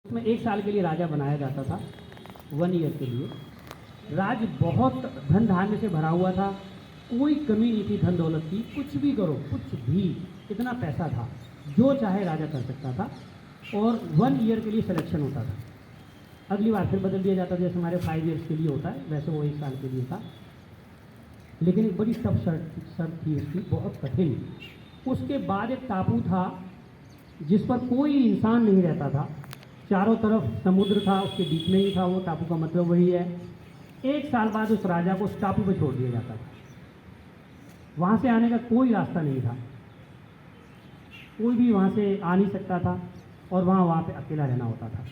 उसमें 1 साल के लिए राजा बनाया जाता था, 1 ईयर के लिए। राज्य बहुत धन धान्य से भरा हुआ था, कोई कमी नहीं थी धन दौलत की, कुछ भी करो कुछ भी, इतना पैसा था, जो चाहे राजा कर सकता था। और 1 ईयर के लिए सिलेक्शन होता था, अगली बार फिर बदल दिया जाता था, जैसे हमारे 5 ईयर्स के लिए होता है वैसे वो 1 साल के लिए था। लेकिन एक बड़ी टफ शर्त थी उसकी, बहुत कठिन। उसके बाद एक टापू था जिस पर कोई इंसान नहीं रहता था, चारों तरफ समुद्र था, उसके बीच में ही था वो टापू, का मतलब वही है। 1 साल बाद उस राजा को उस टापू पर छोड़ दिया जाता था, वहाँ से आने का कोई रास्ता नहीं था, कोई भी वहाँ से आ नहीं सकता था और वहाँ पे अकेला रहना होता था।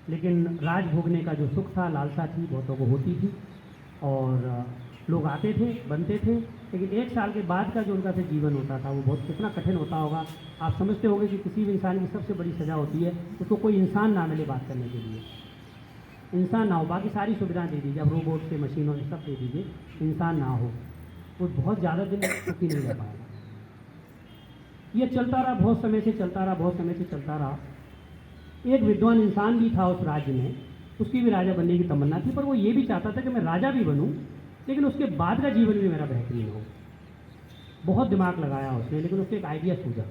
लेकिन राज भोगने का जो सुख था, लालसा थी, बहुतों को होती थी और लोग आते थे, बनते थे। लेकिन 1 साल के बाद का जो उनका फिर जीवन होता था वो बहुत कितना कठिन होता होगा। आप समझते होंगे कि किसी भी इंसान की सबसे बड़ी सज़ा होती है उसको कोई इंसान ना मिले बात करने के लिए, इंसान ना हो, बाकी सारी सुविधाएं दे दीजिए, अब रोबोट से, मशीनों से सब दे दीजिए, इंसान ना हो, वो बहुत ज़्यादा दिन सुखी नहीं रह पाएगा। ये चलता रहा, बहुत समय से चलता रहा, बहुत समय से चलता रहा। एक विद्वान इंसान भी था उस राज्य में, उसकी भी राजा बनने की तमन्ना थी, पर वो ये भी चाहता था कि मैं राजा भी बनूं लेकिन उसके बाद का जीवन भी मेरा बेहतरीन हो। बहुत दिमाग लगाया उसने, लेकिन उसको एक आइडिया सूझा,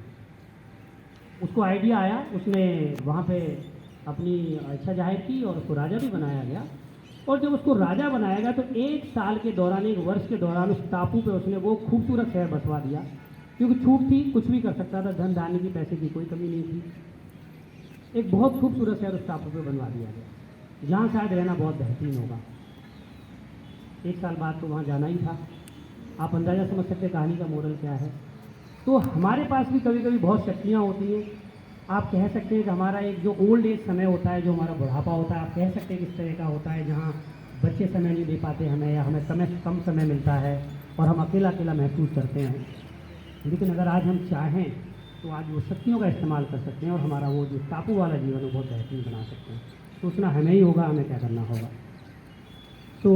उसको आइडिया आया, उसने वहाँ पे अपनी इच्छा जाहिर की और उसको राजा भी बनाया गया। और जब उसको राजा बनाया गया तो 1 साल के दौरान, 1 वर्ष के दौरान उस टापू पे उसने वो खूबसूरत शहर बसवा दिया, क्योंकि छूट थी, कुछ भी कर सकता था, धन धान्य की, पैसे की कोई कमी नहीं थी। एक बहुत खूबसूरत शहर उस टापू पे बनवा दिया गया, जहाँ शायद रहना बहुत बेहतरीन होगा। 1 साल बाद तो वहाँ जाना ही था। आप अंदाज़ा समझ सकते कहानी का मोरल क्या है। तो हमारे पास भी कभी कभी बहुत शक्तियाँ होती हैं। आप कह सकते हैं कि हमारा एक जो ओल्ड एज समय होता है, जो हमारा बुढ़ापा होता है, आप कह सकते हैं कि इस तरह का होता है जहाँ बच्चे समय नहीं दे पाते हमें, या हमें कम समय मिलता है और हम अकेला अकेला महसूस करते हैं। लेकिन अगर आज हम चाहें तो आज वो शक्तियों का इस्तेमाल कर सकते हैं और हमारा वो जो टापू वाला जीवन है बहुत बेहतरीन बना सकते हैं। सोचना हमें ही होगा, हमें क्या करना होगा। तो